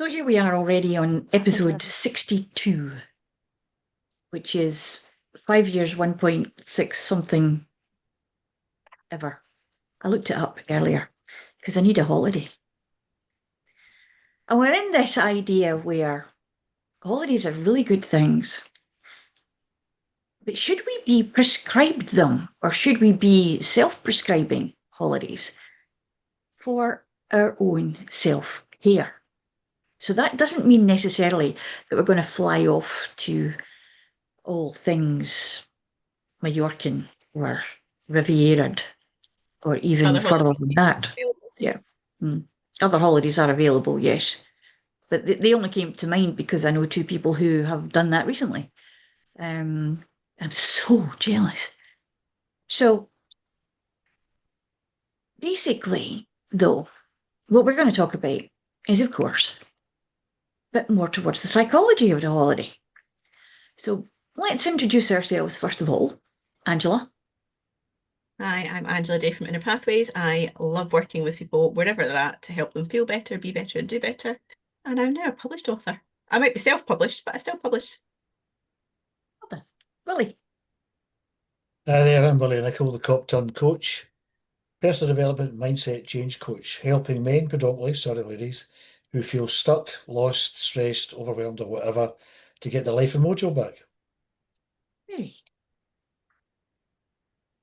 So here we are already on episode 62, which is 5 years, 1.6 something ever. I looked it up earlier because I need a holiday. And we're in this idea where holidays are really good things. But should we be prescribed them, or should we be self-prescribing holidays for our own self-care? So that doesn't mean necessarily that we're going to fly off to all things Mallorcan or Riviera'd or even Other further holidays than that. available. Yeah. Other holidays are available, yes. But they only came to mind because I know two people who have done that recently. I'm so jealous. So basically, though, what we're going to talk about is, of course, a bit more towards the psychology of the holiday. So let's introduce ourselves first of all. Angela. Hi, I'm Angela Daye from Inner Pathways. I love working with people wherever they're at to help them feel better, be better, and do better. And I'm now a published author. I might be self-published, but I still publish. Willie. Hi there, I'm Willie Nicol, the cop-turned-coach, personal development mindset change coach, helping men predominantly, sorry ladies, who feel stuck, lost, stressed, overwhelmed or whatever to get their life and mojo back. Hey.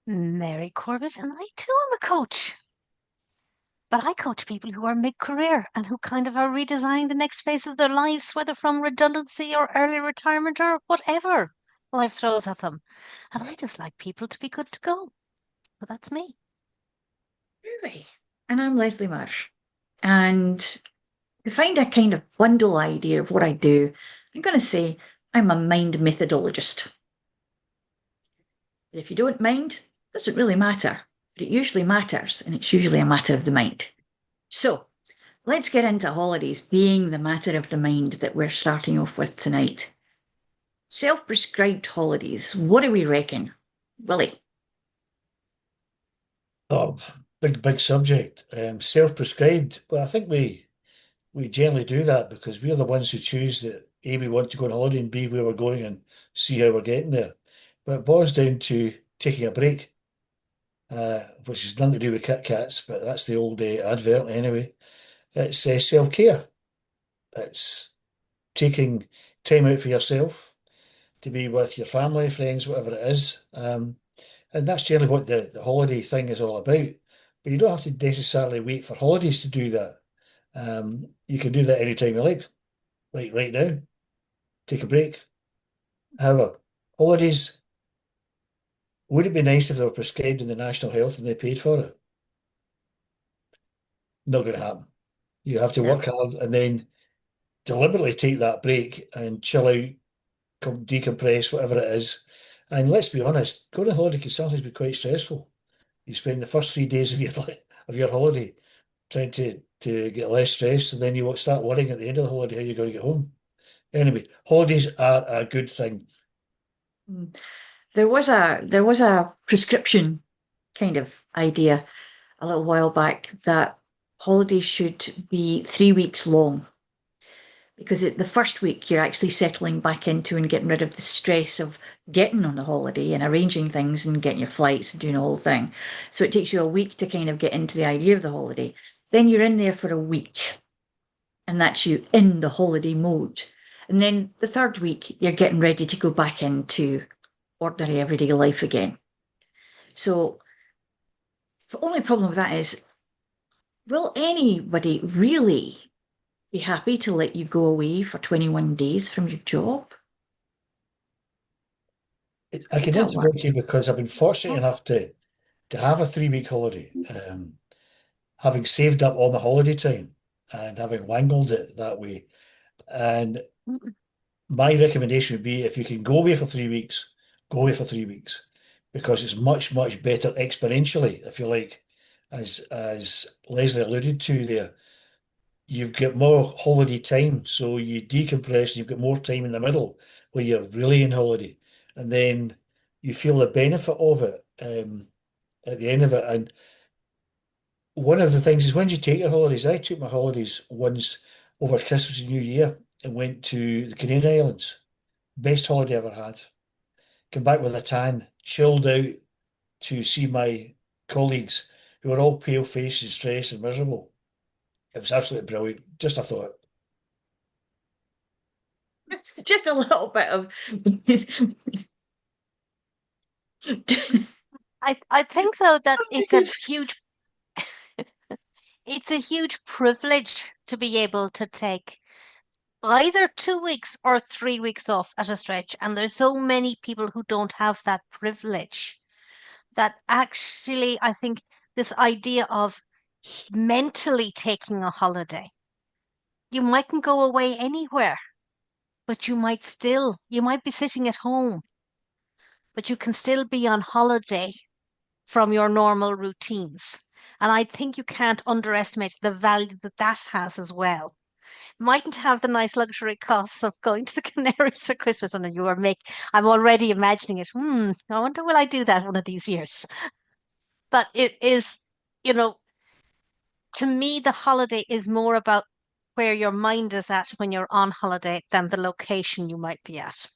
Mary Corbett, and I too am a coach. But I coach people who are mid-career and who kind of are redesigning the next phase of their lives, whether from redundancy or early retirement or whatever life throws at them. And I just like people to be good to go. But that's me. Really? And I'm Leslie Marsh. And to find a kind of bundle idea of what I do, I'm going to say I'm a mind methodologist. If you don't mind, it doesn't really matter. But it usually matters, and it's usually a matter of the mind. So let's get into holidays being the matter of the mind that we're starting off with tonight. Self-prescribed holidays, what do we reckon? Willie? Oh, big subject. Self-prescribed. Well, I think we generally do that because we're the ones who choose that A, we want to go on holiday, and B, where we're going, and C, how we're getting there. But it boils down to taking a break, which has nothing to do with Kit Kats, but that's the old advert anyway. It's self-care. It's taking time out for yourself to be with your family, friends, whatever it is. And that's generally what the holiday thing is all about. But you don't have to necessarily wait for holidays to do that. You can do that anytime you like right now. Take a break. However, holidays, would it be nice if they were prescribed in the National Health and they paid for it? Not going to happen. You have to work hard and then deliberately take that break and chill out, decompress, whatever it is. And let's be honest, going on holiday can sometimes be quite stressful. You spend the first 3 days of your holiday trying to get less stressed, and then you start worrying at the end of the holiday how you're going to get home. Anyway, holidays are a good thing. There was a prescription kind of idea a little while back that holidays should be 3 weeks long, because the first week you're actually settling back into and getting rid of the stress of getting on the holiday and arranging things and getting your flights and doing the whole thing. So it takes you a week to kind of get into the idea of the holiday. Then you're in there for a week, and that's you in the holiday mode. And then the third week, you're getting ready to go back into ordinary everyday life again. So the only problem with that is, will anybody really be happy to let you go away for 21 days from your job? I can interrupt you because I've been fortunate enough to have a 3 week holiday, having saved up all my holiday time and having wangled it that way. And my recommendation would be, if you can go away for 3 weeks, go away for 3 weeks, because it's much better exponentially, if you like, as Leslie alluded to there. You've got more holiday time, so you decompress, you've got more time in the middle where you're really in holiday, and then you feel the benefit of it at the end of it. And one of the things is, when you take your holidays, I took my holidays once over Christmas and New Year and went to the Canary Islands. Best holiday I ever had. Came back with a tan, chilled out to see my colleagues who were all pale faced and stressed and miserable. It was absolutely brilliant. Just a thought. Just a little bit of. I think though that it's a huge privilege to be able to take either 2 weeks or 3 weeks off at a stretch. And there's so many people who don't have that privilege that actually I think this idea of mentally taking a holiday, you mightn't go away anywhere, but you might be sitting at home, but you can still be on holiday from your normal routines. And I think you can't underestimate the value that that has as well. Mightn't have the nice luxury costs of going to the Canaries for Christmas, and I'm already imagining it. I wonder will I do that one of these years? But it is, you know, to me, the holiday is more about where your mind is at when you're on holiday than the location you might be at.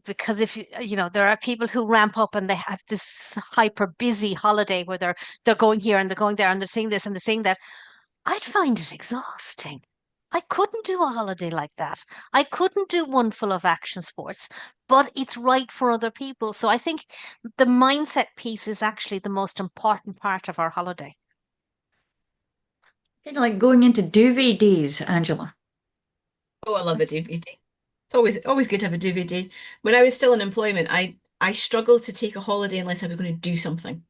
Because if there are people who ramp up and they have this hyper busy holiday where they're going here and they're going there and they're seeing this and they're seeing that. I'd find it exhausting. I couldn't do a holiday like that. I couldn't do one full of action sports, but it's right for other people. So I think the mindset piece is actually the most important part of our holiday. Kind of like going into duvet days, Angela. Oh, I love a DVD. It's always good to have a DVD. When I was still in employment, I struggled to take a holiday unless I was going to do something.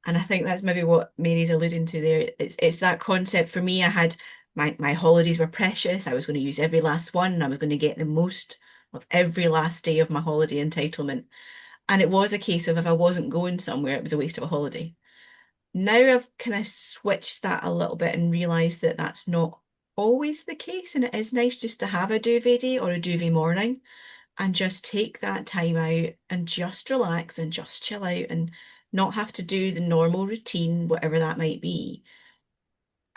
And I think that's maybe what Mary's alluding to there. It's that concept for me. I had my holidays were precious. I was going to use every last one. I was going to get the most of every last day of my holiday entitlement. And it was a case of if I wasn't going somewhere, it was a waste of a holiday. Now I've kind of switched that a little bit and realised that that's not always the case. And it is nice just to have a duvet day or a duvet morning and just take that time out and just relax and just chill out and not have to do the normal routine, whatever that might be,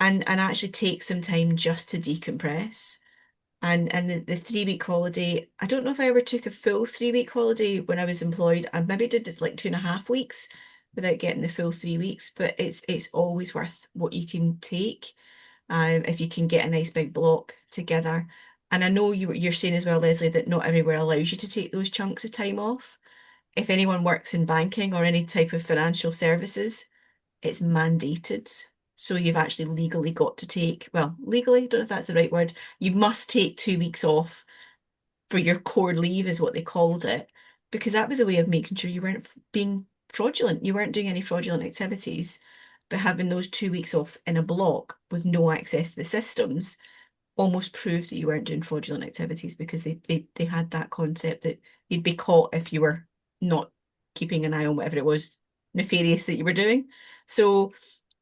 and actually take some time just to decompress. And the 3 week holiday, I don't know if I ever took a full 3 week holiday when I was employed. I maybe did it like 2.5 weeks without getting the full 3 weeks, but it's always worth what you can take if you can get a nice big block together. And I know you're saying as well, Leslie, that not everywhere allows you to take those chunks of time off. If anyone works in banking or any type of financial services, it's mandated. So you've actually legally got to take, well, legally, I don't know if that's the right word. You must take 2 weeks off for your core leave, is what they called it, because that was a way of making sure you weren't being fraudulent. You weren't doing any fraudulent activities, but having those 2 weeks off in a block with no access to the systems almost proved that you weren't doing fraudulent activities because they had that concept that you'd be caught if you were not keeping an eye on whatever it was nefarious that you were doing. So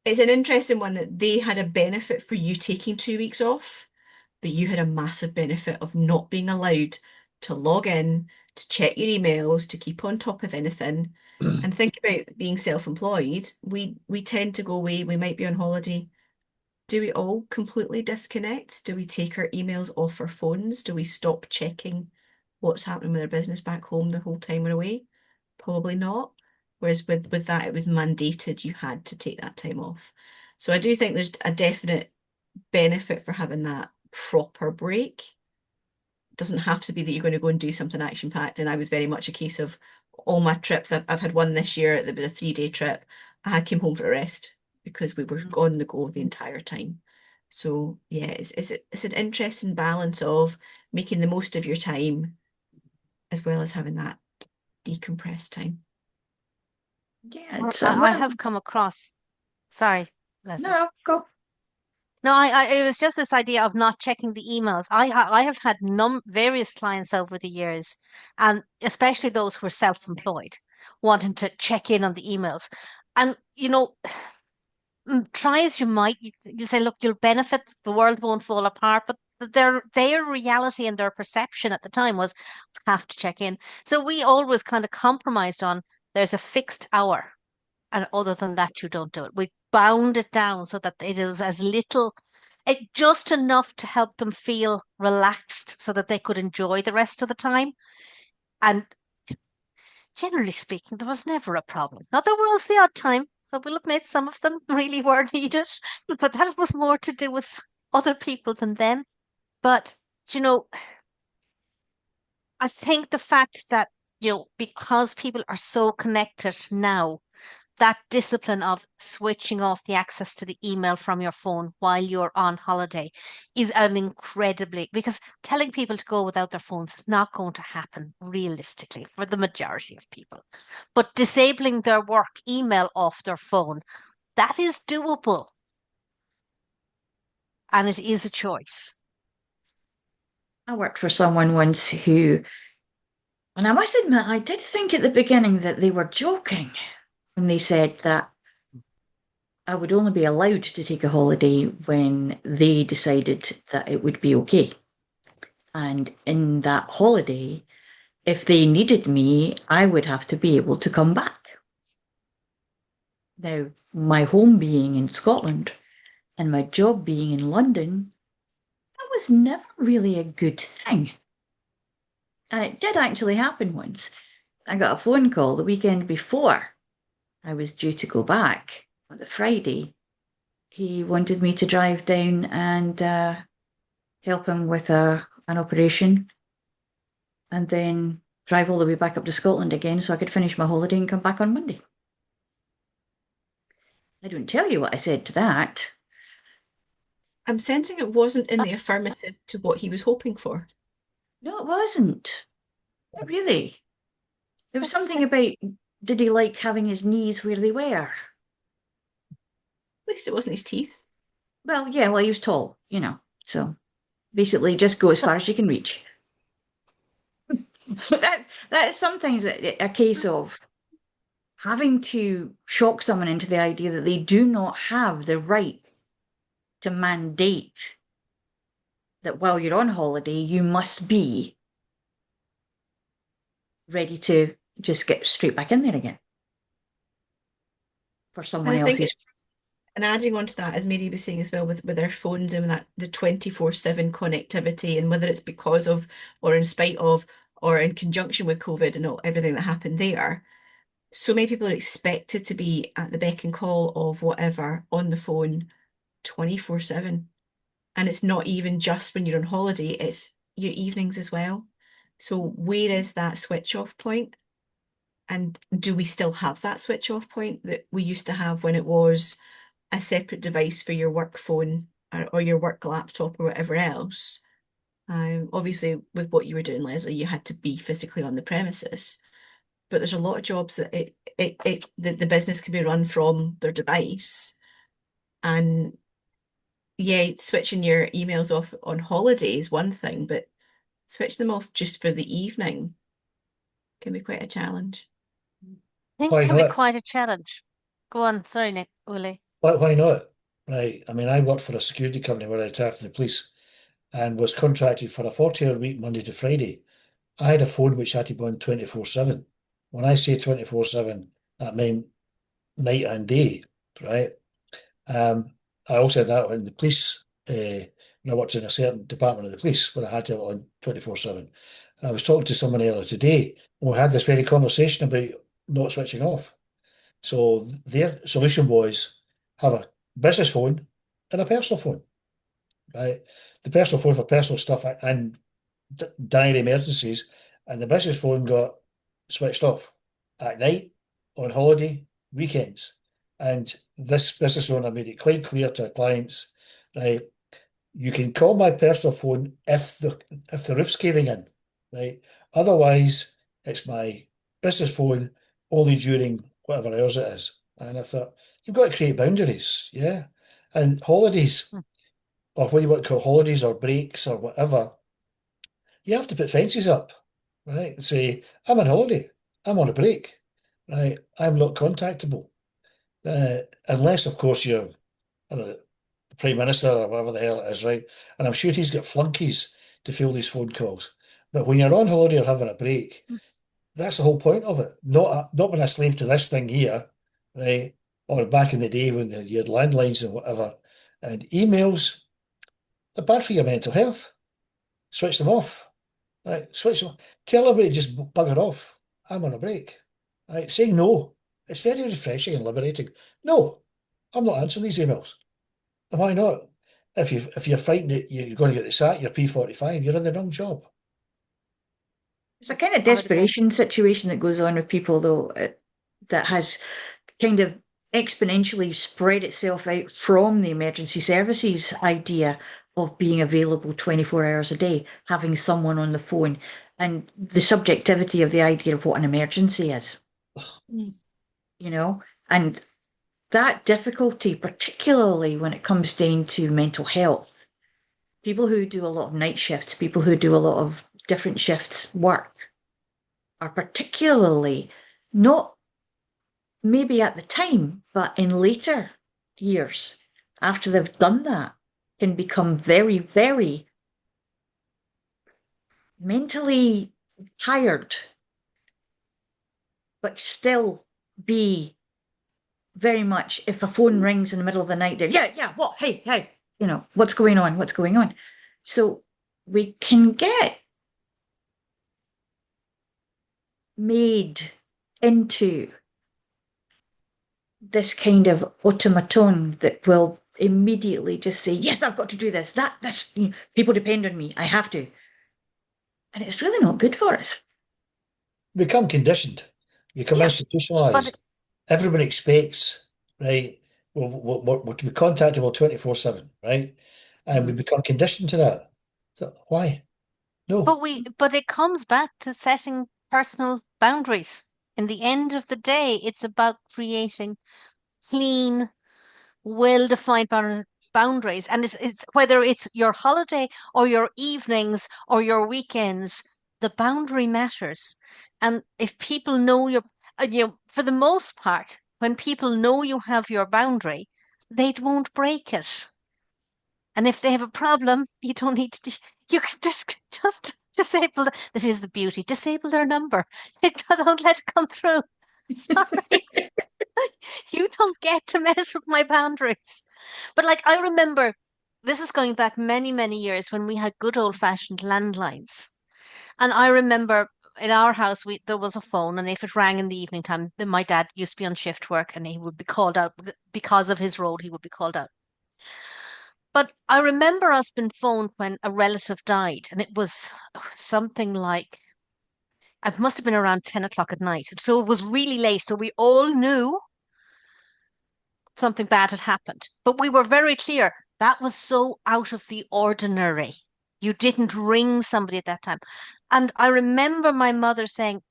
it's an interesting one that they had a benefit for you taking 2 weeks off, but you had a massive benefit of not being allowed to log in, to check your emails, to keep on top of anything. And think about being self-employed. We tend to go away, we might be on holiday. Do we all completely disconnect? Do we take our emails off our phones? Do we stop checking what's happening with our business back home the whole time we're away? Probably not. Whereas with that, it was mandated you had to take that time off. So I do think there's a definite benefit for having that proper break. It doesn't have to be that you're going to go and do something action-packed. And I was very much a case of all my trips. I've had one this year that was a 3-day trip. I came home for a rest because we were on the go the entire time. So yeah, it's an interesting balance of making the most of your time as well as having that decompressed time. Yeah, it's I have come across, sorry, Leslie. no, go. No, it was just this idea of not checking the emails. I have had various clients over the years, and especially those who are self-employed, wanting to check in on the emails. And try as you might, you say, look, you'll benefit, the world won't fall apart, but their reality and their perception at the time was have to check in. So we always kind of compromised on there's a fixed hour, and other than that, you don't do it. We bound it down so that it was as little just enough to help them feel relaxed so that they could enjoy the rest of the time. And generally speaking, there was never a problem. Now, there was the odd time, I will admit some of them really were needed, but that was more to do with other people than them. But, you know, I think the fact that, because people are so connected now, that discipline of switching off the access to the email from your phone while you're on holiday is an incredibly, because telling people to go without their phones is not going to happen realistically for the majority of people. But disabling their work email off their phone, that is doable. And it is a choice. I worked for someone once who, and I must admit, I did think at the beginning that they were joking when they said that I would only be allowed to take a holiday when they decided that it would be okay. And in that holiday, if they needed me, I would have to be able to come back. Now, my home being in Scotland and my job being in London, that was never really a good thing. And it did actually happen once. I got a phone call the weekend before I was due to go back on the Friday. He wanted me to drive down and help him with an operation, and then drive all the way back up to Scotland again so I could finish my holiday and come back on Monday. I don't tell you what I said to that. I'm sensing it wasn't in the affirmative to what he was hoping for. No, it wasn't. Not really. There was something about, did he like having his knees where they were? At least it wasn't his teeth. Well, yeah, well, he was tall, so basically just go as far as you can reach. that is sometimes a case of having to shock someone into the idea that they do not have the right to mandate that while you're on holiday, you must be ready to just get straight back in there again for someone else's. And adding on to that, as Mary was saying as well, with their phones and that the 24/7 connectivity, and whether it's because of or in spite of or in conjunction with COVID and everything that happened there, so many people are expected to be at the beck and call of whatever on the phone 24/7. And it's not even just when you're on holiday, it's your evenings as well. So where is that switch off point? And do we still have that switch off point that we used to have when it was a separate device for your work phone or your work laptop or whatever else? Obviously, with what you were doing, Leslie, you had to be physically on the premises. But there's a lot of jobs that the business can be run from their device. And yeah, switching your emails off on holiday is one thing, but switch them off just for the evening can be quite a challenge. I think Why it can be not? quite a challenge. Go on, sorry, Nick, Willie. Why not? Right. I mean, I worked for a security company where I retired from the police and was contracted for a 40-hour week, Monday to Friday. I had a phone which had to be on 24/7. When I say 24/7, that meant night and day, right? I also had that in the police, when I worked in a certain department of the police where I had to have it on 24/7. I was talking to someone earlier today, and we had this very conversation about not switching off. So their solution was have a business phone and a personal phone, right? The personal phone for personal stuff and dire emergencies, and the business phone got switched off at night, on holiday, weekends. And this business owner made it quite clear to our clients, right? You can call my personal phone if the roof's caving in, right? Otherwise, it's my business phone only during whatever hours it is. And I thought, you've got to create boundaries, yeah? And holidays, or what you want to call holidays or breaks or whatever, you have to put fences up, right? And say, I'm on holiday, I'm on a break, right? I'm not contactable. Unless, of course, you're the Prime Minister or whatever the hell it is, right? And I'm sure he's got flunkies to fill these phone calls. But when you're on holiday or having a break, that's the whole point of it. Not when I slave to this thing here, right? Or back in the day when you had landlines and whatever. And emails, They're bad for your mental health. Switch them off. Right? Switch them. Tell everybody just bugger off. I'm on a break. Right? Saying no. It's very refreshing and liberating. No, I'm not answering these emails. And why not? If you're frightened that you're going to get the sack, you're P45, you're in the wrong job. It's a kind of I would agree. desperation situation that goes on with people, though, that has kind of exponentially spread itself out from the emergency services idea of being available 24 hours a day, having someone on the phone, and the subjectivity of the idea of what an emergency is. Mm. You know, and that difficulty, particularly when it comes down to mental health, people who do a lot of night shifts, people who do a lot of different shifts work, are particularly not maybe at the time, but in later years, after they've done that, can become very, very mentally tired, but still be very much, if a phone rings in the middle of the night, they're, yeah, what? Hey, you know, what's going on? What's going on? So we can get made into this kind of automaton that will immediately just say, yes, I've got to do this. That's, you know, people depend on me. I have to. And it's really not good for us. Become conditioned. Become Yeah. institutionalized. Everybody expects, right? We're to be contactable 24/7, right? And we become conditioned to that. So why? No. But it comes back to setting personal boundaries. In the end of the day, it's about creating clean, well-defined boundaries. And it's whether it's your holiday or your evenings or your weekends, the boundary matters. And if people know for the most part, when people know you have your boundary, they won't break it. And if they have a problem, you don't need to, you can just disable, that is the beauty, disable their number. Don't let it come through. Sorry. You don't get to mess with my boundaries. But like, I remember, this is going back many, many years when we had good old-fashioned landlines. And I remember in our house, there was a phone, and if it rang in the evening time, then my dad used to be on shift work and he would be called out because of his role, he would be called out. But I remember us being phoned when a relative died, and it was something like, it must have been around 10 o'clock at night. So it was really late. So we all knew something bad had happened. But we were very clear that was so out of the ordinary. You didn't ring somebody at that time. And I remember my mother saying,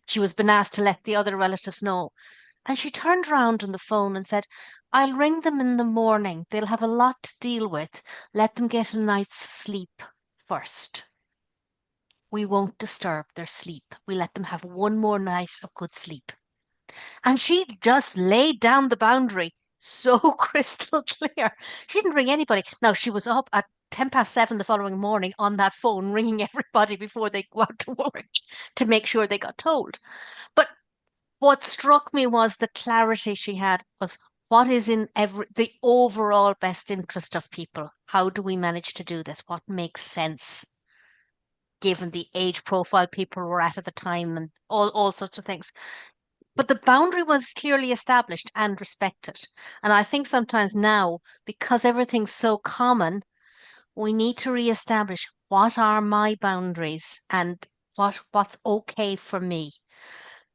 she was been asked to let the other relatives know. And she turned around on the phone and said, I'll ring them in the morning. They'll have a lot to deal with. Let them get a night's sleep first. We won't disturb their sleep. We let them have one more night of good sleep. And she just laid down the boundary so crystal clear. She didn't ring anybody. Now, she was up at 7:10 the following morning on that phone, ringing everybody before they go out to work to make sure they got told. But what struck me was the clarity she had was what is in the overall best interest of people. How do we manage to do this? What makes sense given the age profile people were at the time and all sorts of things. But the boundary was clearly established and respected. And I think sometimes now, because everything's so common, we need to reestablish what are my boundaries and what's okay for me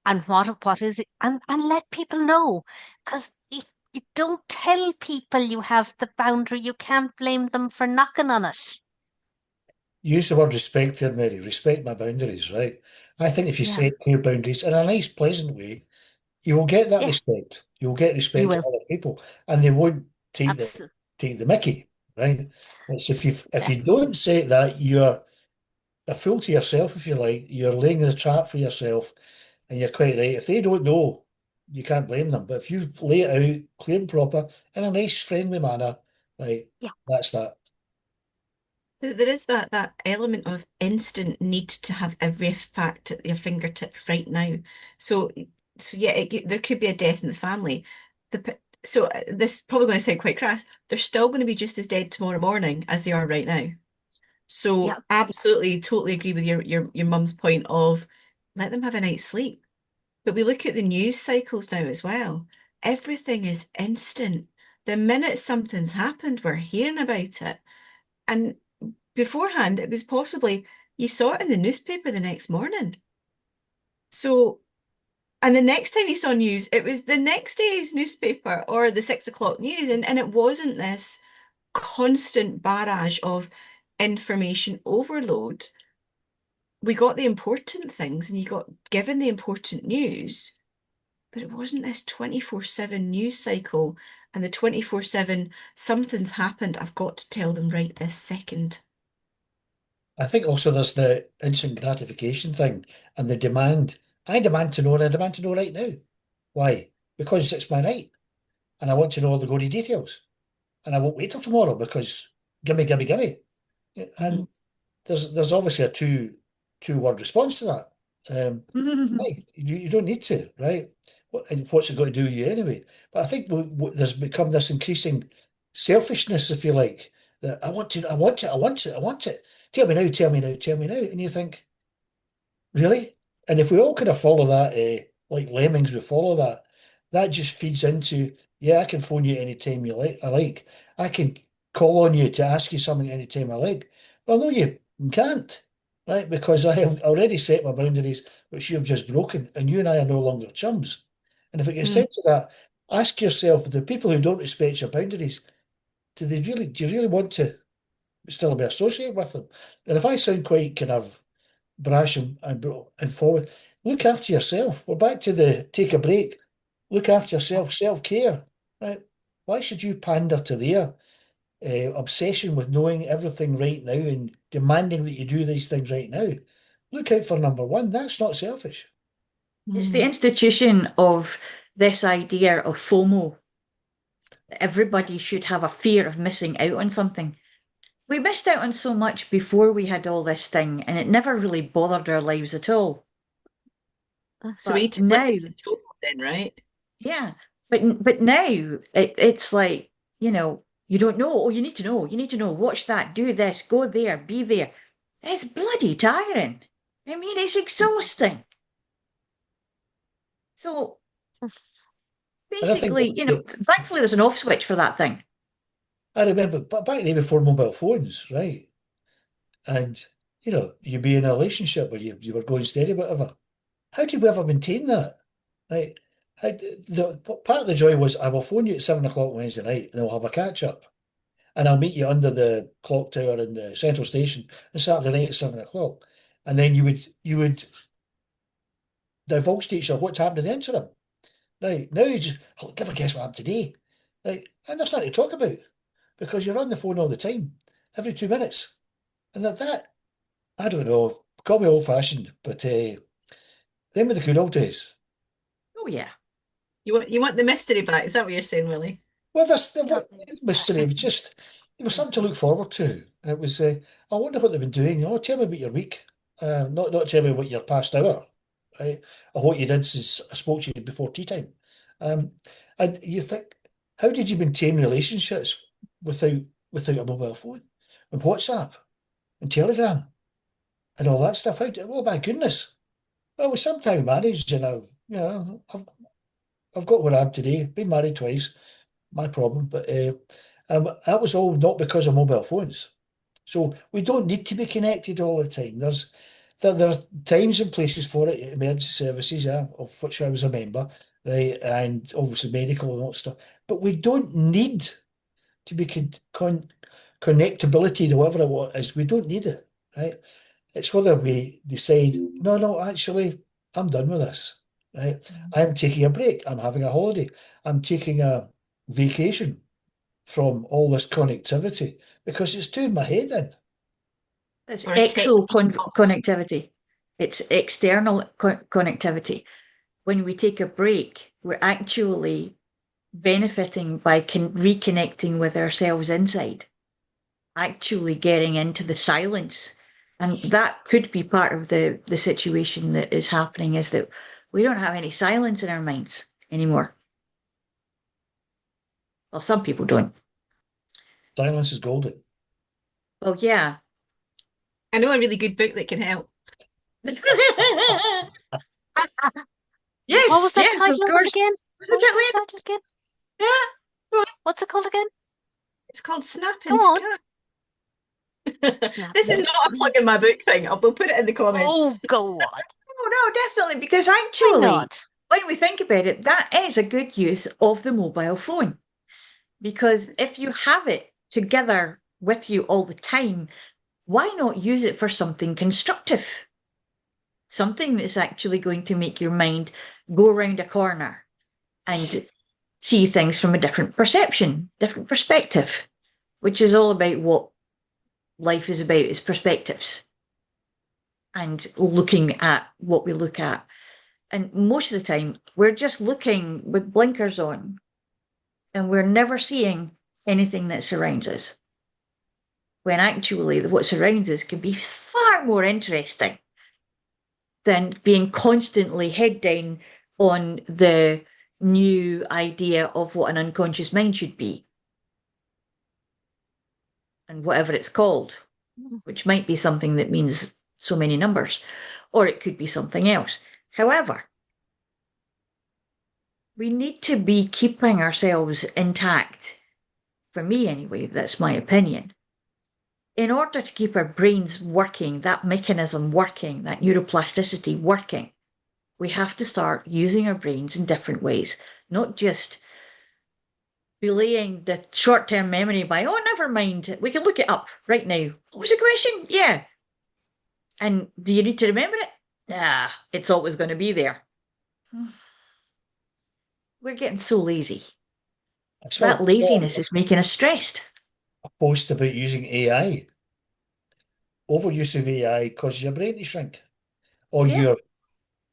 and what is it, and let people know. Because if you don't tell people you have the boundary, you can't blame them for knocking on it. Use the word respect there, Mary. Respect my boundaries, right? I think if you Yeah. set clear boundaries in a nice, pleasant way, you will get that Yeah. respect. You'll get You respect will. from other people, and they won't take Absolutely. the mickey, right? It's if you Definitely. don't say that, you're a fool to yourself, if you like. You're laying the trap for yourself, and you're quite right. If they don't know, you can't blame them. But if you lay it out clear and proper in a nice, friendly manner, right, Yeah. that's that. There is that element of instant need to have every fact at your fingertips right now. So yeah, there could be a death in the family. so this is probably going to sound quite crass. They're still going to be just as dead tomorrow morning as they are right now. So Yeah. absolutely, totally agree with your mum's point of let them have a night's sleep. But we look at the news cycles now as well. Everything is instant. The minute something's happened, we're hearing about it. And beforehand, it was possibly you saw it in the newspaper the next morning. So, and the next time you saw news, it was the next day's newspaper or the 6 o'clock news. And it wasn't this constant barrage of information overload. We got the important things and you got given the important news, but it wasn't this 24/7 news cycle and the 24/7 something's happened. I've got to tell them right this second. I think also there's the instant gratification thing and the demand. I demand to know and I demand to know right now. Why? Because it's my right. And I want to know all the gory details. And I won't wait till tomorrow because gimme, gimme, gimme. And there's obviously a two-word response to that. Right, you don't need to, right? And what's it got to do with you anyway? But I think there's become this increasing selfishness, if you like, that I want to, I want it, I want it, I want it. Tell me now, tell me now, tell me now. And you think, really? And if we all kind of follow that, like lemmings, we follow that, that just feeds into, yeah, I can phone you anytime you like. I like. I can call on you to ask you something anytime I like. Well, no, you can't, right? Because I have already set my boundaries, which you've just broken, and you and I are no longer chums. And if it gets down to that, ask yourself, the people who don't respect your boundaries, do you really want to still be associated with them? And if I sound quite kind of brash and forward, look after yourself. We're back to the take a break. Look after yourself, self-care, right? Why should you pander to their obsession with knowing everything right now and demanding that you do these things right now? Look out for number one. That's not selfish. It's the institution of this idea of FOMO. That everybody should have a fear of missing out on something. We missed out on so much before we had all this thing, and it never really bothered our lives at all. So we need to now, flip it to total then, right? yeah, but now it's like, you don't know. Oh, you need to know. You need to know. Watch that. Do this. Go there. Be there. It's bloody tiring. I mean, it's exhausting. So And I think basically, thankfully there's an off switch for that thing. I remember back then before mobile phones, right? And you'd be in a relationship where you were going steady, whatever. How did we ever maintain that? Right? Part of the joy was I will phone you at 7 o'clock Wednesday night and we'll have a catch up. And I'll meet you under the clock tower in the central station on Saturday night at 7 o'clock. And then you would divulge to each other what's happened in the interim. Right. Now you just, I'll never guess what happened today. Right. And there's nothing to talk about because you're on the phone all the time, every 2 minutes. And that, I don't know, call me old fashioned, but them were the good old days. Oh yeah. You want the mystery back? Is that what you're saying, Willie? Well, mystery. It was just, something to look forward to. It was, I wonder what they've been doing. Oh, tell me about your week. Not tell me what your past hour, right? Or what you did since I spoke to you before tea time. And you think, how did you maintain relationships without a mobile phone and WhatsApp and Telegram and all that stuff? Oh my goodness. Well, we somehow managed, and I've got where I am today. Been married twice. My problem, but that was all not because of mobile phones. So we don't need to be connected all the time. There are times and places for it, emergency services, yeah, of which I was a member, right, and obviously medical and all that stuff. But we don't need to be connectability to whatever it is. We don't need it, right? It's whether we decide, no, actually, I'm done with this, right? I'm taking a break. I'm having a holiday. I'm taking a vacation from all this connectivity because it's doing my head in. It's Or exo tech connectivity. It's external connectivity. When we take a break, we're actually benefiting by reconnecting with ourselves inside, actually getting into the silence. And that could be part of the situation that is happening, is that we don't have any silence in our minds anymore. Well, some people don't. Silence is golden. Well, yeah. I know a really good book that can help. What was Yes, that yes, of title of it course. again? Was What it was that Julian? title again? Yeah. What's it called again? It's called Snap Go into on. Cat. Snap This is into not a plug in my book thing. We'll put it in the comments. Oh, go on. Oh, no, definitely, because Why actually, not? when we think about it, that is a good use of the mobile phone. Because if you have it together with you all the time, why not use it for something constructive? Something that's actually going to make your mind go around a corner and see things from a different perception, different perspective, which is all about what life is about, is perspectives and looking at what we look at. And most of the time, we're just looking with blinkers on and we're never seeing anything that surrounds us. When actually, what surrounds us can be far more interesting than being constantly head down on the new idea of what an unconscious mind should be and whatever it's called, which might be something that means so many numbers, or it could be something else. However, we need to be keeping ourselves intact. For me, anyway, that's my opinion. In order to keep our brains working, that mechanism working, that neuroplasticity working, we have to start using our brains in different ways, not just belaying the short-term memory by, oh, never mind, we can look it up right now. What was the question? Yeah. And do you need to remember it? Nah, it's always going to be there. We're getting so lazy. That laziness is making us stressed. A post about using AI. Overuse of AI causes your brain to shrink, or Yeah.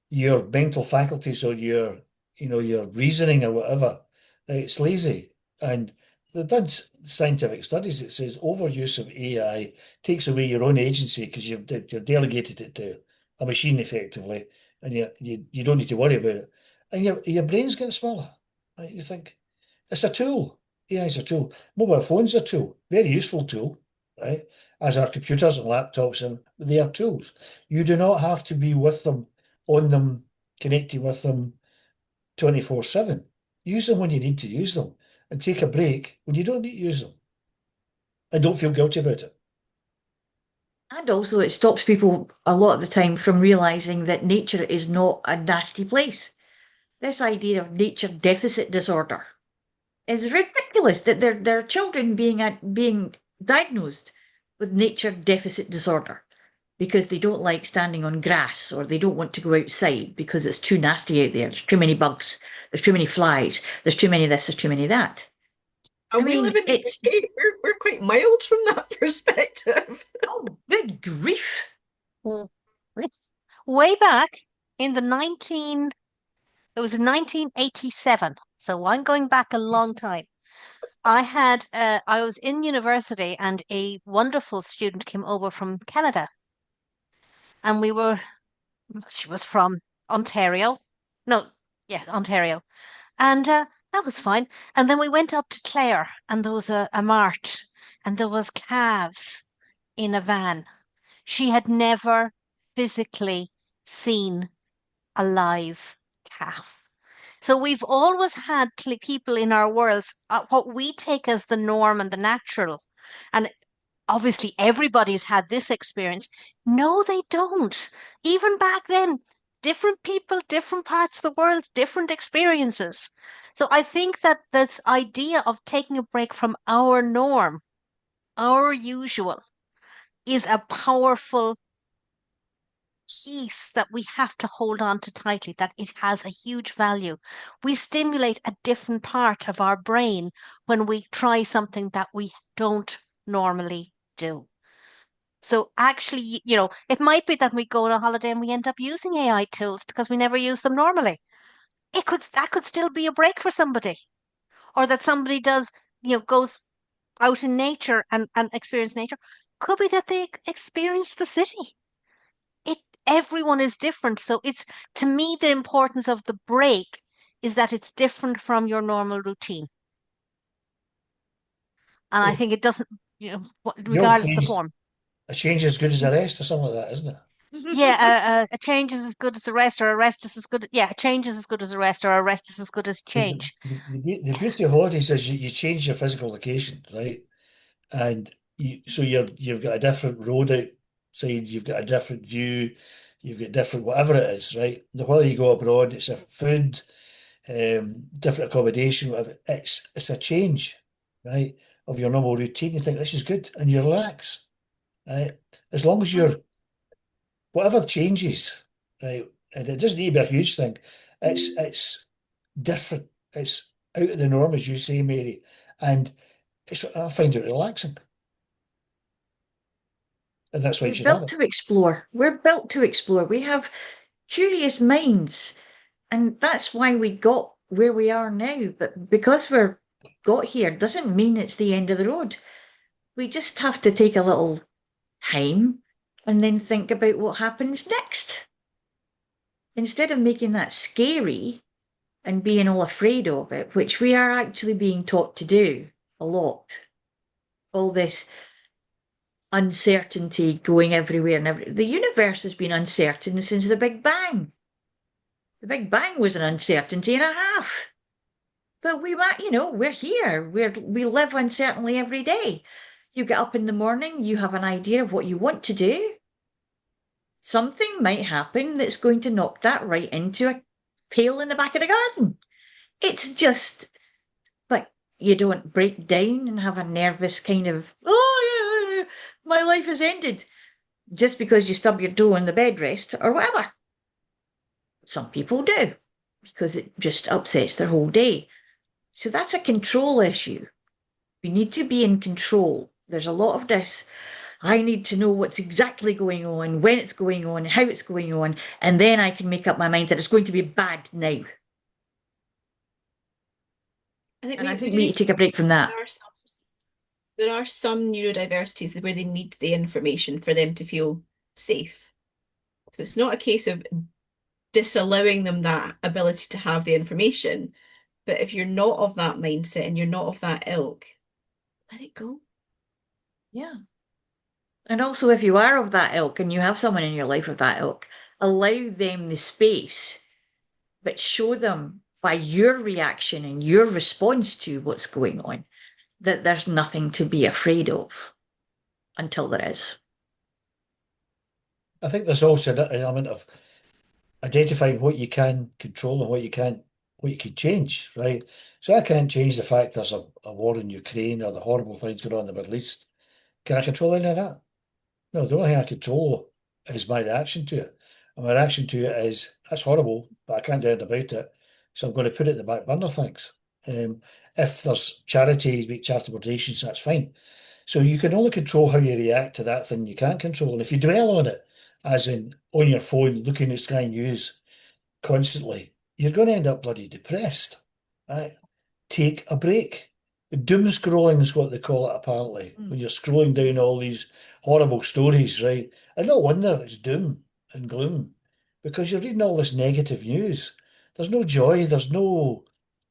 your mental faculties, or your reasoning or whatever. It's lazy. And they've done scientific studies that says overuse of AI takes away your own agency because you've delegated it to a machine effectively, and you don't need to worry about it. And your brain's getting smaller. Right? You think it's a tool. AI is a tool. Mobile phone's a tool, very useful tool, right? As are computers and laptops, and they are tools. You do not have to be with them, on them, connecting with them 24/7. Use them when you need to use them, and take a break when you don't need to use them. And don't feel guilty about it. And also, it stops people a lot of the time from realizing that nature is not a nasty place. This idea of nature deficit disorder is ridiculous. That there are children being diagnosed with nature deficit disorder because they don't like standing on grass or they don't want to go outside because it's too nasty out there. There's too many bugs. There's too many flies. There's too many this. There's too many that. And I we mean, live in the it's UK. We're quite mild from that perspective. oh, good grief. Mm. Way back in it was 1987. So I'm going back a long time. I was in university and a wonderful student came over from Canada and she was from Ontario. No, yeah, Ontario. And that was fine. And then we went up to Clare and there was a mart and there was calves in a van. She had never physically seen a live calf. So we've always had people in our worlds, what we take as the norm and the natural. And obviously everybody's had this experience. No, they don't. Even back then, different people, different parts of the world, different experiences. So I think that this idea of taking a break from our norm, our usual, is a powerful piece that we have to hold on to tightly, that it has a huge value. We stimulate a different part of our brain when we try something that we don't normally do. So actually, it might be that we go on a holiday and we end up using AI tools because we never use them normally. That could still be a break for somebody. Or that somebody goes out in nature and experience nature. Could be that they experience the city. Everyone is different. So it's, to me, the importance of the break is that it's different from your normal routine. And I Yeah. think it doesn't, The old regardless of the phrase, form. a change is as good as a rest or something like that, isn't it? Yeah, a change is as good as a rest, or a rest is as good. Yeah, a change is as good as a rest, or a rest is as good as The, change. the beauty of holidays is you change your physical location, right? And you've got a different road outside, you've got a different view, you've got different whatever it is, right? The while you go abroad, it's a food, different accommodation, whatever. It's a change, right, of your normal routine. You think this is good, and you relax, right? As long as you're whatever changes, right, and it doesn't need to be a huge thing. It's different. It's out of the norm, as you say, Mary, and I find it relaxing, and that's why you We're should have built it. to explore. We're built to explore. We have curious minds, and that's why we got where we are now. But because we're got here doesn't mean it's the end of the road. We just have to take a little time and then think about what happens next. Instead of making that scary and being all afraid of it, which we are actually being taught to do a lot. All this uncertainty going everywhere and the universe has been uncertain since the Big Bang. The Big Bang was an uncertainty and a half. But we're here. We live uncertainly every day. You get up in the morning, you have an idea of what you want to do. Something might happen that's going to knock that right into a pail in the back of the garden. It's just, but you don't break down and have a nervous kind of, oh, yeah, my life has ended just because you stub your toe on the bed rest or whatever. Some people do because it just upsets their whole day. So that's a control issue. We need to be in control. There's a lot of this. I need to know what's exactly going on, when it's going on, how it's going on, and then I can make up my mind that it's going to be bad now. And I think we need to take a break from that. There are some neurodiversities where they need the information for them to feel safe. So it's not a case of disallowing them that ability to have the information. But if you're not of that mindset and you're not of that ilk, let it go. Yeah. And also, if you are of that ilk and you have someone in your life of that ilk, allow them the space, but show them by your reaction and your response to what's going on that there's nothing to be afraid of until there is. I think there's also an element of identifying what you can control and what you can't, what you can change, right? So I can't change the fact there's a war in Ukraine or the horrible things going on in the Middle East. Can I control any of that? No, the only thing I control is my reaction to it. And my reaction to it is, that's horrible, but I can't do anything about it. So I'm going to put it in the back burner, thanks. If there's charity, make charitable donations, that's fine. So you can only control how you react to that thing you can't control. And if you dwell on it, as in on your phone, looking at Sky News constantly, you're going to end up bloody depressed, right? Take a break. Doom scrolling is what they call it, apparently, when you're scrolling down all these horrible stories, right? And no wonder it's doom and gloom because you're reading all this negative news. There's no joy, there's no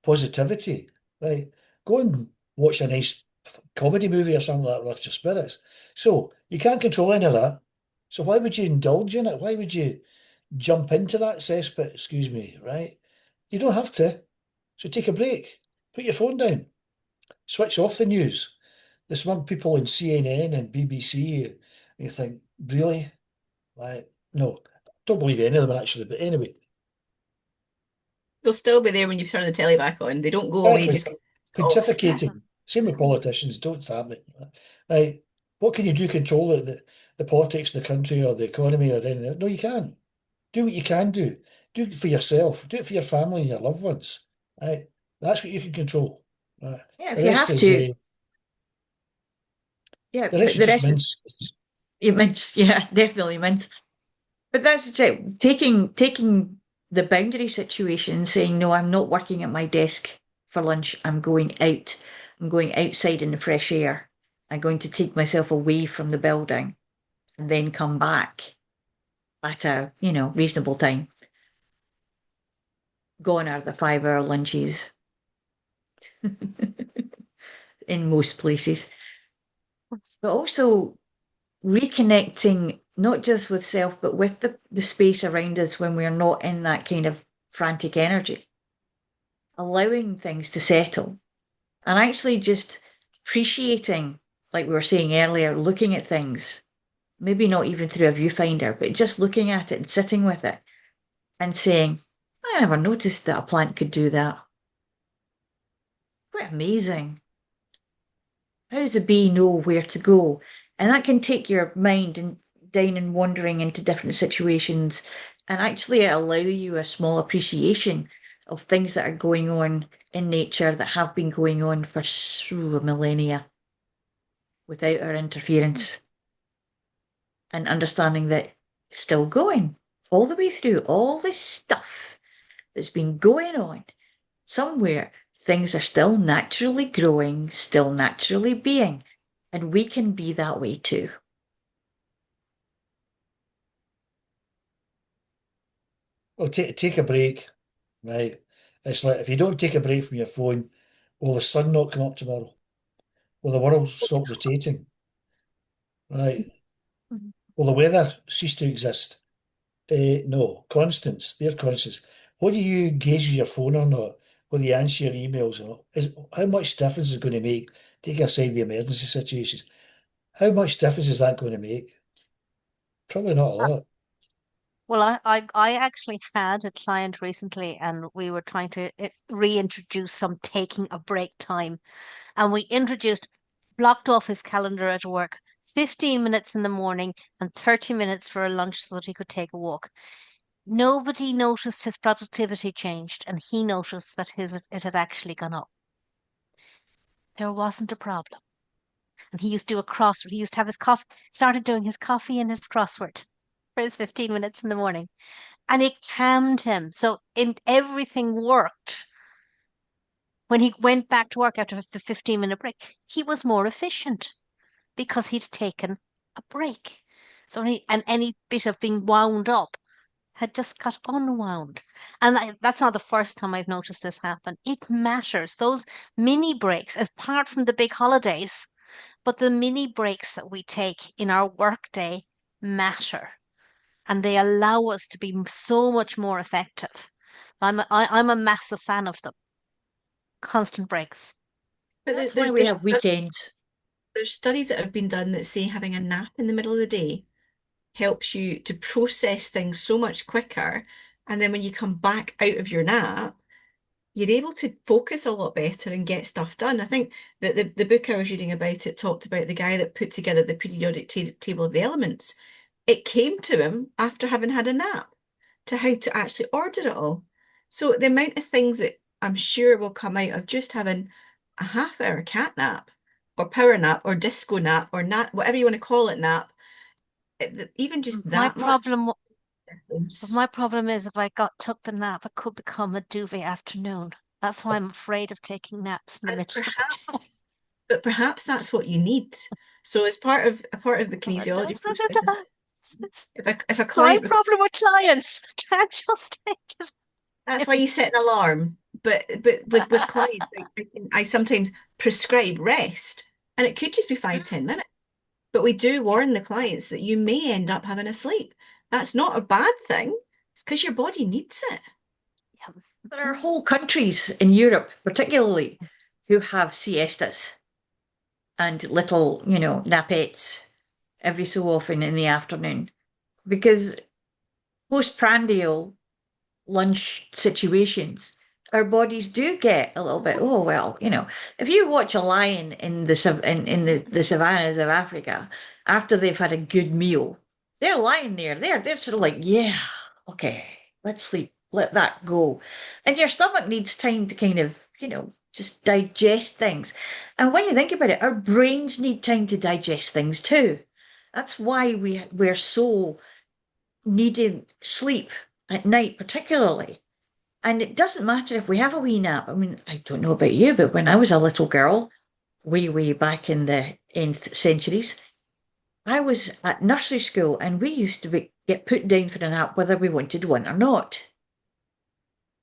positivity, right? Go and watch a nice comedy movie or something like that lift your spirits. So you can't control any of that. So why would you indulge in it? Why would you jump into that cesspit, excuse me, right? You don't have to. So take a break. Put your phone down. Switch off the news. The smug people on CNN and BBC, you think, really? Like, no, don't believe any of them actually, but anyway. They'll still be there when you turn the telly back on. They don't go away Exactly. just off. Pontificating. Same with politicians, don't start it. Right. What can you do to control the politics of the country or the economy or anything? No, you can't. Do what you can do. Do it for yourself. Do it for your family and your loved ones. Right. That's what you can control. Right. Yeah, The if you rest have is to. Yeah, the but rest is the just rest, mince. you meant, yeah, definitely meant. But that's it. Taking the boundary situation and saying, no, I'm not working at my desk for lunch. I'm going out. I'm going outside in the fresh air. I'm going to take myself away from the building and then come back at a, reasonable time. Gone are the 5 hour lunches in most places. but also reconnecting not just with self, but with the space around us when we're not in that kind of frantic energy, allowing things to settle and actually just appreciating, like we were saying earlier, looking at things, maybe not even through a viewfinder, but just looking at it and sitting with it and saying, I never noticed that a plant could do that. Quite amazing. How does a bee know where to go? And that can take your mind and down and wandering into different situations and actually allow you a small appreciation of things that are going on in nature that have been going on for a millennia without our interference and understanding that it's still going all the way through all this stuff that's been going on somewhere. Things are still naturally growing, still naturally being, and we can be that way too. Well, take a break, right? It's like if you don't take a break from your phone, will the sun not come up tomorrow? Will the world stop rotating? Right? Mhm. Will the weather cease to exist? No, constants, they're constants. Whether you engage with your phone or not, whether you answer your emails or not, is how much difference is it going to make? Take aside the emergency situations. How much difference is that going to make? Probably not a lot. Well, I actually had a client recently, and we were trying to reintroduce some taking a break time. And we blocked off his calendar at work, 15 minutes in the morning and 30 minutes for a lunch so that he could take a walk. Nobody noticed his productivity changed, and he noticed that it had actually gone up. There wasn't a problem. And he used to do a crossword. He used to have his coffee, started doing his coffee and his crossword for his 15 minutes in the morning. And it calmed him. So everything worked. When he went back to work after the 15-minute break, he was more efficient because he'd taken a break. So any bit of being wound up had just got unwound. And that's not the first time I've noticed this happen. It matters. Those mini breaks, apart from the big holidays, but the mini breaks that we take in our workday matter. And they allow us to be so much more effective. I'm a massive fan of them. Constant breaks. But That's why we have weekends. there's studies that have been done that say having a nap in the middle of the day helps you to process things so much quicker. And then when you come back out of your nap, you're able to focus a lot better and get stuff done. I think that the book I was reading about it talked about the guy that put together the periodic table of the elements. It came to him after having had a nap to how to actually order it all. So the amount of things that I'm sure will come out of just having a half-hour cat nap or power nap or disco nap or nap, whatever you want to call it, nap, even just My that much problem difference. my problem is if I took the nap, it could become a duvet afternoon. That's why I'm afraid of taking naps in the And middle of the day. but perhaps that's what you need. So as part of the kinesiology process is if a It's my client, problem with clients. Can't just take it. that's why you set an alarm. But with clients, I sometimes prescribe rest, and it could just be 5-10 minutes. But we do warn the clients that you may end up having a sleep. That's not a bad thing. It's because your body needs it. There are whole countries in Europe, particularly, who have siestas and little, napettes every so often in the afternoon. Because postprandial lunch situations, our bodies do get a little bit, oh, well, if you watch a lion in the savannas of Africa after they've had a good meal, they're lying there. They're sort of like, yeah, okay, let's sleep, let that go. And your stomach needs time to kind of, just digest things. And when you think about it, our brains need time to digest things too. That's why we're so needing sleep at night, particularly. And it doesn't matter if we have a wee nap. I mean, I don't know about you, but when I was a little girl, way back in the nth centuries, I was at nursery school and we used to get put down for a nap whether we wanted one or not.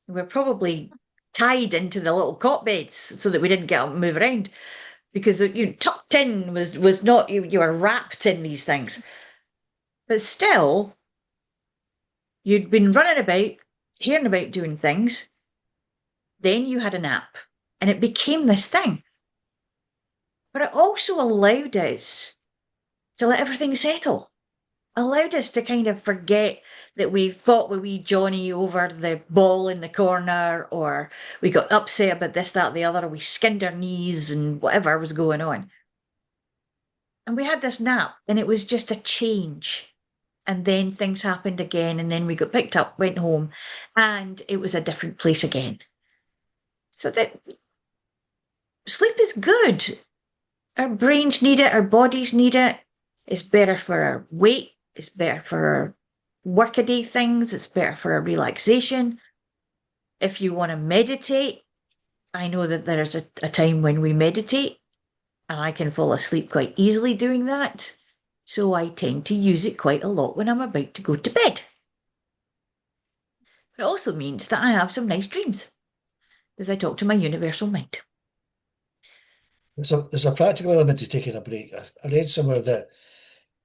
We were probably tied into the little cot beds so that we didn't get up and move around because tucked in was not, you were wrapped in these things. But still, you'd been running about, hearing about doing things. Then you had a nap, and it became this thing. But it also allowed us to let everything settle. Allowed us to kind of forget that we fought with wee Johnny over the ball in the corner, or we got upset about this, that, the other, or we skinned our knees and whatever was going on. And we had this nap, and it was just a change. And then things happened again, and then we got picked up, went home, and it was a different place again. So that sleep is good. Our brains need it, our bodies need it. It's better for our weight, it's better for our workaday things, it's better for our relaxation. If you want to meditate, I know that there's a time when we meditate, and I can fall asleep quite easily doing that. So I tend to use it quite a lot when I'm about to go to bed. It also means that I have some nice dreams, as I talk to my universal mind. There's a practical element to taking a break. I read somewhere that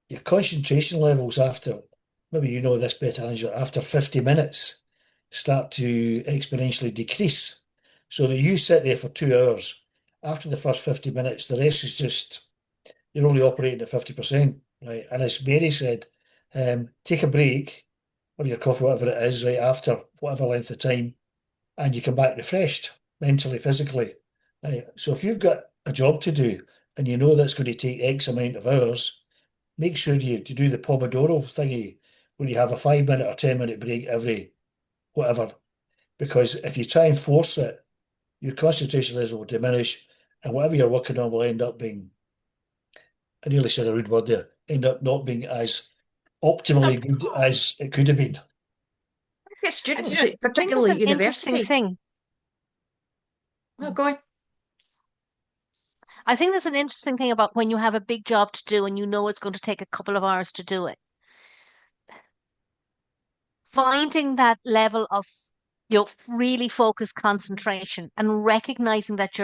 your concentration levels after, maybe you know this better, Angela, after 50 minutes start to exponentially decrease. So that you sit there for 2 hours. After the first 50 minutes, the rest is just, you're only operating at 50%, right? And as Mary said, take a break, or your coffee, whatever it is, right, after whatever length of time, and you come back refreshed, mentally, physically. Right? So if you've got a job to do, and you know that's going to take X amount of hours, make sure you do the Pomodoro thingy, where you have a 5 minute or 10 minute break every whatever. Because if you try and force it, your concentration levels will diminish, and whatever you're working on will end up being, I nearly said a rude word there, end up not being as optimally good as it could have been. Students, I think particularly an interesting university. thing. Oh, go on. I think there's an interesting thing about when you have a big job to do and you know it's going to take a couple of hours to do it. Finding that level of really focused concentration and recognizing that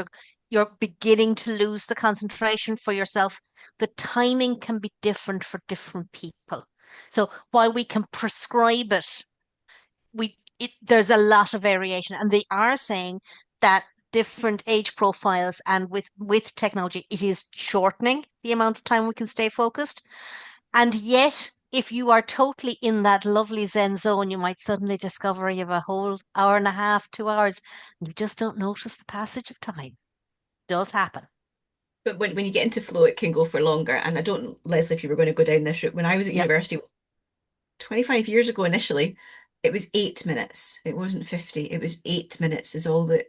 you're beginning to lose the concentration for yourself. The timing can be different for different people. So while we can prescribe it, there's a lot of variation, and they are saying that different age profiles and with technology, it is shortening the amount of time we can stay focused. And yet, if you are totally in that lovely Zen zone, you might suddenly discover you have a whole hour and a half, 2 hours, and you just don't notice the passage of time. It does happen. But when you get into flow, it can go for longer. And I don't, Leslie, if you were going to go down this route, when I was at university 25 years ago initially, it was 8 minutes. It wasn't 50. It was 8 minutes is all that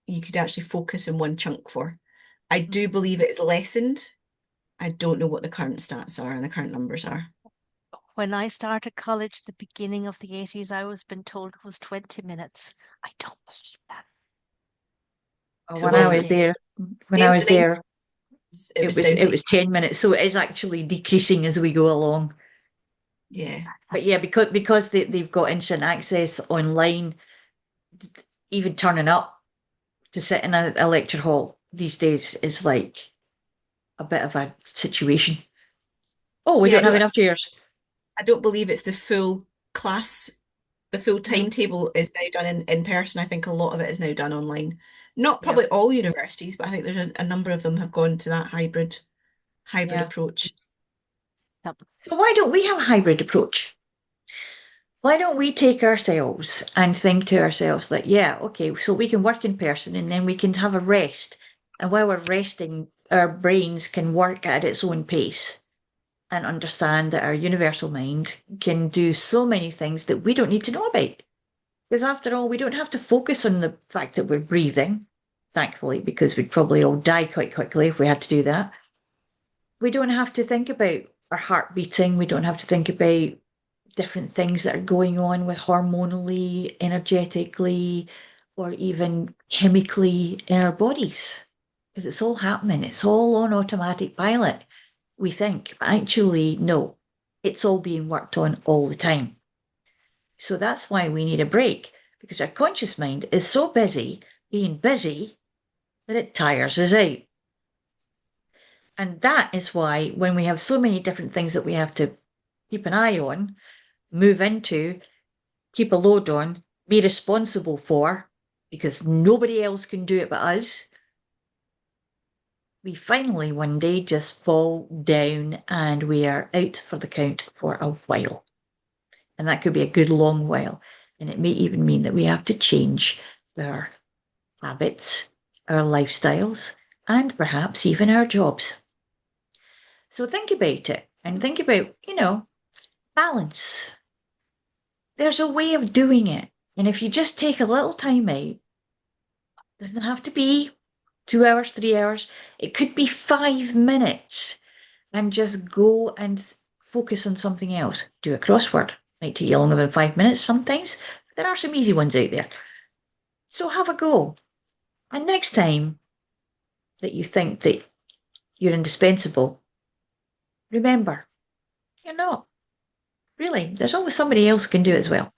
you could actually focus in one chunk for. I do believe it is lessened. I don't know what the current stats are and the current numbers are. When I started college, the beginning of the 80s, I was been told it was 20 minutes. I don't believe that. Oh, So when what I it was is- there, when I Same was to me. there, It was down it to, was 10 minutes. So it is actually decreasing as we go along. yeah. But yeah, because they've got instant access online, even turning up to sit in a lecture hall these days is like a bit of a situation. Oh, we Yeah, don't have enough chairs. I don't believe it's the full class. The full Mm-hmm. timetable is now done in person. I think a lot of it is now done online. Not Yeah. probably all universities, but I think there's a number of them have gone to that hybrid Yeah. approach. Yep. So why don't we have a hybrid approach? Why don't we take ourselves and think to ourselves that, yeah, okay, so we can work in person and then we can have a rest. And while we're resting, our brains can work at its own pace and understand that our universal mind can do so many things that we don't need to know about. Because after all, we don't have to focus on the fact that we're breathing, thankfully, because we'd probably all die quite quickly if we had to do that. We don't have to think about our heart beating. We don't have to think about different things that are going on with hormonally, energetically, or even chemically in our bodies. Because it's all happening. It's all on automatic pilot, we think. But actually, no, it's all being worked on all the time. So that's why we need a break, because our conscious mind is so busy being busy that it tires us out. And that is why when we have so many different things that we have to keep an eye on, move into, keep a load on, be responsible for, because nobody else can do it but us, we finally one day just fall down and we are out for the count for a while. And that could be a good long while. And it may even mean that we have to change our habits, our lifestyles, and perhaps even our jobs. So think about it and think about, balance. There's a way of doing it. And if you just take a little time out, it doesn't have to be 2 hours, 3 hours. It could be 5 minutes and just go and focus on something else. Do a crossword. Might take you longer than 5 minutes sometimes. But there are some easy ones out there. So have a go. And next time that you think that you're indispensable, remember, you're not. Really, there's always somebody else who can do it as well.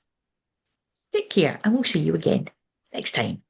Take care, and we'll see you again next time.